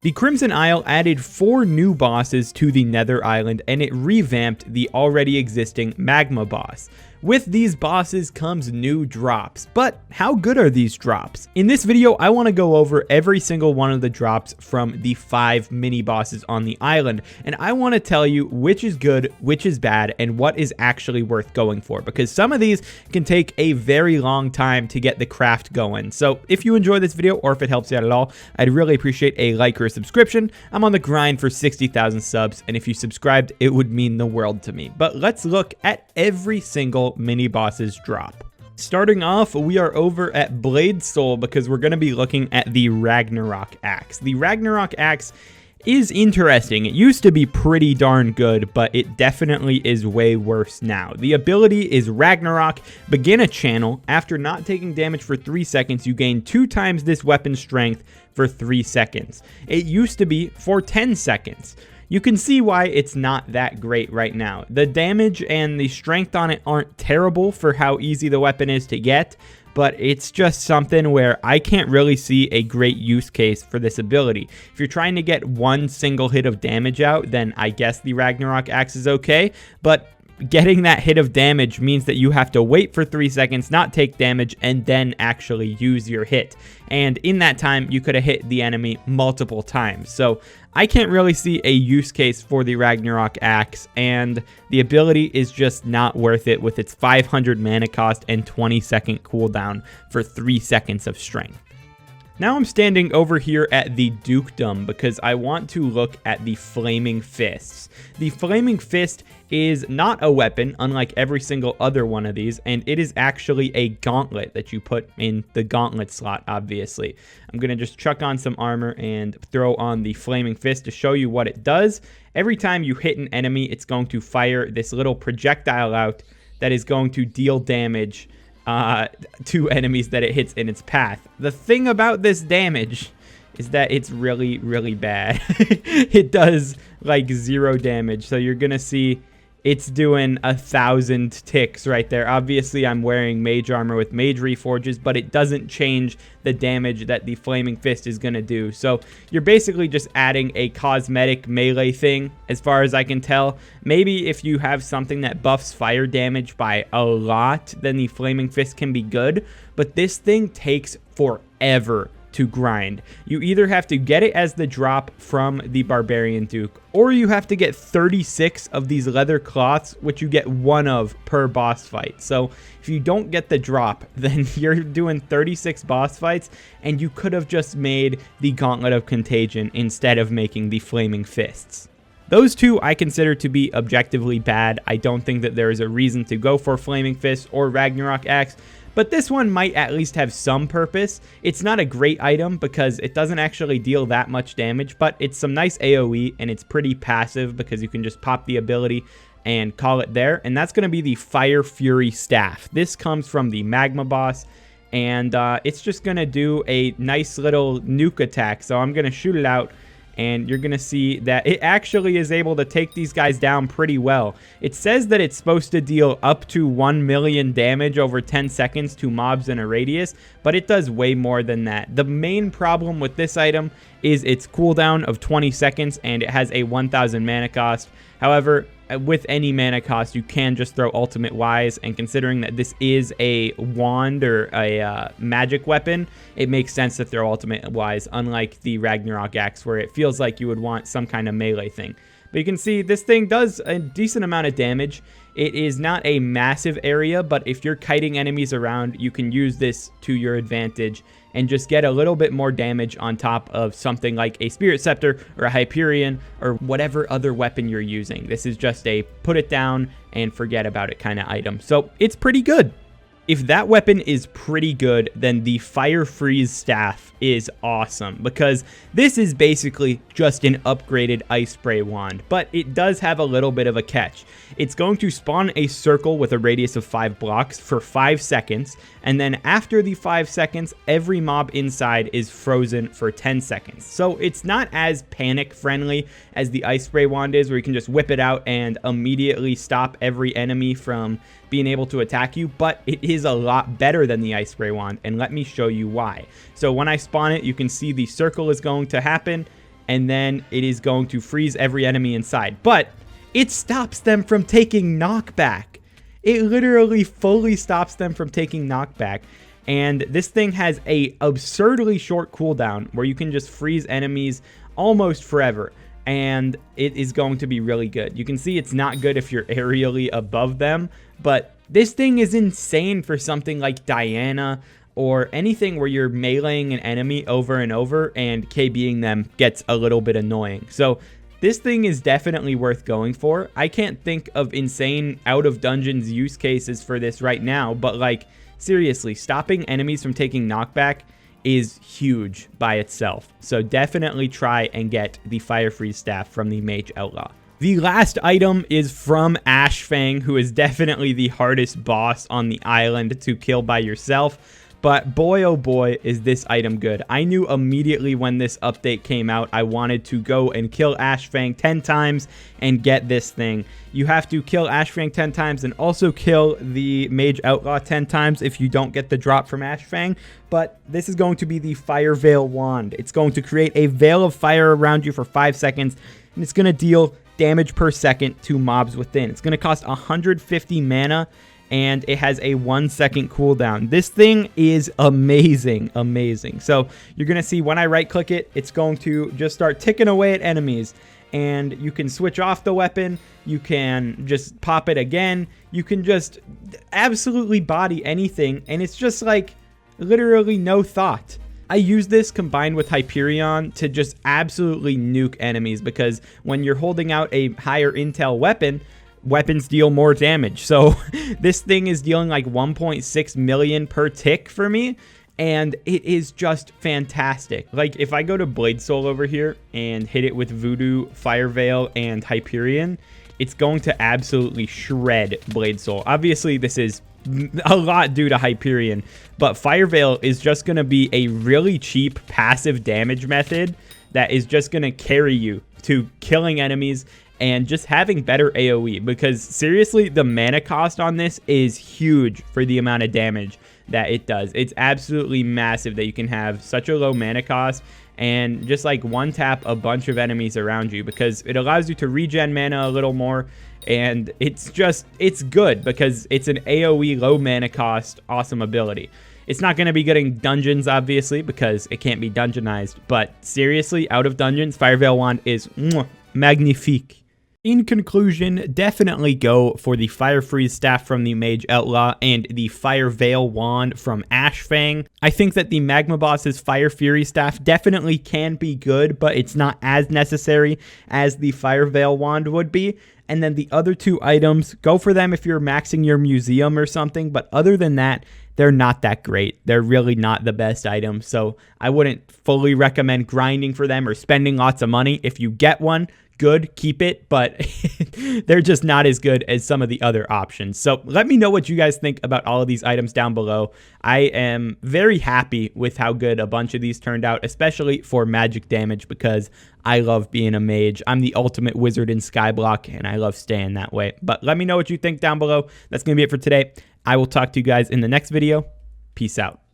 The Crimson Isle added 4 new bosses to the Nether Island, and it revamped the already existing Magma boss. With these bosses comes new drops, but how good are these drops? In this video, I want to go over every single one of the drops from the 5 mini bosses on the island, and I want to tell you which is good, which is bad, and what is actually worth going for, because some of these can take a very long time to get the craft going. So if you enjoy this video, or if it helps you out at all, I'd really appreciate a like or a subscription. I'm on the grind for 60,000 subs, and if you subscribed, it would mean the world to me. But let's look at every single mini boss's drop. Starting off, we are over at Bladesoul because we're going to be looking at the Ragnarok axe. The Ragnarok axe is interesting. It used to be pretty darn good, but it definitely is way worse now. The ability is Ragnarok, begin a channel. After not taking damage for 3 seconds, you gain 2 times this weapon's strength for 3 seconds. It used to be for 10 seconds. You can see why it's not that great right now. The damage and the strength on it aren't terrible for how easy the weapon is to get, but it's just something where I can't really see a great use case for this ability. If you're trying to get one single hit of damage out, then I guess the Ragnarok axe is okay, but getting that hit of damage means that you have to wait for 3 seconds, not take damage, and then actually use your hit. And in that time, you could have hit the enemy multiple times. So I can't really see a use case for the Ragnarok axe, and the ability is just not worth it with its 500 mana cost and 20-second cooldown for 3 seconds of strength. Now I'm standing over here at the Dukedom because I want to look at the Flaming Fists. The Flaming Fist is not a weapon, unlike every single other one of these, and it is actually a gauntlet that you put in the gauntlet slot, obviously. I'm going to just chuck on some armor and throw on the Flaming Fist to show you what it does. Every time you hit an enemy, it's going to fire this little projectile out that is going to deal damage to enemies that it hits in its path. The thing about this damage is that it's really, really bad. It does like 0 damage. So you're gonna see it's doing 1,000 ticks right there. Obviously, I'm wearing mage armor with mage reforges, but it doesn't change the damage that the Flaming Fist is going to do. So you're basically just adding a cosmetic melee thing, as far as I can tell. Maybe if you have something that buffs fire damage by a lot, then the Flaming Fist can be good. But this thing takes forever to grind. You either have to get it as the drop from the Barbarian Duke, or you have to get 36 of these leather cloths, which you get 1 of per boss fight. So if you don't get the drop, then you're doing 36 boss fights, and you could have just made the Gauntlet of Contagion instead of making the Flaming Fists. Those two I consider to be objectively bad. I don't think that there is a reason to go for Flaming Fist or Ragnarok Axe, but this one might at least have some purpose. It's not a great item because it doesn't actually deal that much damage, but it's some nice AoE, and it's pretty passive because you can just pop the ability and call it there. And that's going to be the Fire Fury Staff. This comes from the Magma boss, and it's just going to do a nice little nuke attack. So I'm going to shoot it out, and you're going to see that it actually is able to take these guys down pretty well. It says that it's supposed to deal up to 1 million damage over 10 seconds to mobs in a radius, but it does way more than that. The main problem with this item is its cooldown of 20 seconds, and it has a 1,000 mana cost. However, with any mana cost, you can just throw Ultimate Wise, and considering that this is a wand or a magic weapon, it makes sense to throw Ultimate Wise, unlike the Ragnarok Axe, where it feels like you would want some kind of melee thing. But you can see this thing does a decent amount of damage. It is not a massive area, but if you're kiting enemies around, you can use this to your advantage and just get a little bit more damage on top of something like a Spirit Scepter or a Hyperion or whatever other weapon you're using. This is just a put it down and forget about it kind of item. So it's pretty good. If that weapon is pretty good, then the Fire Freeze Staff is awesome, because this is basically just an upgraded Ice Spray wand, but it does have a little bit of a catch. It's going to spawn a circle with a radius of 5 blocks for 5 seconds, and then after the 5 seconds, every mob inside is frozen for 10 seconds. So it's not as panic friendly as the Ice Spray wand is, where you can just whip it out and immediately stop every enemy from being able to attack you, but it is a lot better than the Ice Spray wand, and let me show you why. So when I spawn it, you can see the circle is going to happen, and then it is going to freeze every enemy inside. But it stops them from taking knockback. It literally fully stops them from taking knockback. And this thing has a absurdly short cooldown where you can just freeze enemies almost forever. And it is going to be really good. You can see it's not good if you're aerially above them, but this thing is insane for something like Diana or anything where you're meleeing an enemy over and over and KBing them gets a little bit annoying. So this thing is definitely worth going for. I can't think of insane out of dungeons use cases for this right now, but like seriously, stopping enemies from taking knockback is huge by itself. So definitely try and get the Fire Freeze Staff from the Mage Outlaw. The last item is from Ashfang, who is definitely the hardest boss on the island to kill by yourself. But boy, oh boy, is this item good. I knew immediately when this update came out, I wanted to go and kill Ashfang 10 times and get this thing. You have to kill Ashfang 10 times and also kill the Mage Outlaw 10 times if you don't get the drop from Ashfang. But this is going to be the Fire Veil Wand. It's going to create a veil of fire around you for 5 seconds, and it's going to deal damage per second to mobs within. It's going to cost 150 mana, and it has a 1 second cooldown. This thing is amazing, amazing. So you're going to see when I right click it, it's going to just start ticking away at enemies, and you can switch off the weapon. You can just pop it again. You can just absolutely body anything, and it's just like literally no thought. I use this combined with Hyperion to just absolutely nuke enemies, because when you're holding out a higher intel weapon, weapons deal more damage. So this thing is dealing like 1.6 million per tick for me, and it is just fantastic. Like if I go to Bladesoul over here and hit it with Voodoo, Fire Veil, and Hyperion, it's going to absolutely shred Bladesoul. Obviously this is a lot due to Hyperion, but Fire Veil is just going to be a really cheap passive damage method that is just going to carry you to killing enemies and just having better AoE, because seriously, the mana cost on this is huge for the amount of damage that it does. It's absolutely massive that you can have such a low mana cost and just like one tap a bunch of enemies around you, because it allows you to regen mana a little more, and it's good because it's an AoE low mana cost awesome ability. It's not going to be getting dungeons, obviously, because it can't be dungeonized, but seriously, out of dungeons, Fire Veil Wand is magnifique. In conclusion, definitely go for the Fire Freeze Staff from the Mage Outlaw and the Fire Veil Wand from Ashfang. I think that the Magma Boss's Fire Fury Staff definitely can be good, but it's not as necessary as the Fire Veil Wand would be. And then the other two items, go for them if you're maxing your museum or something, but other than that, they're not that great. They're really not the best items, so I wouldn't fully recommend grinding for them or spending lots of money. If you get one, good, keep it, but they're just not as good as some of the other options. So let me know what you guys think about all of these items down below. I am very happy with how good a bunch of these turned out, especially for magic damage, because I love being a mage. I'm the ultimate wizard in Skyblock, and I love staying that way. But let me know what you think down below. That's going to be it for today. I will talk to you guys in the next video. Peace out.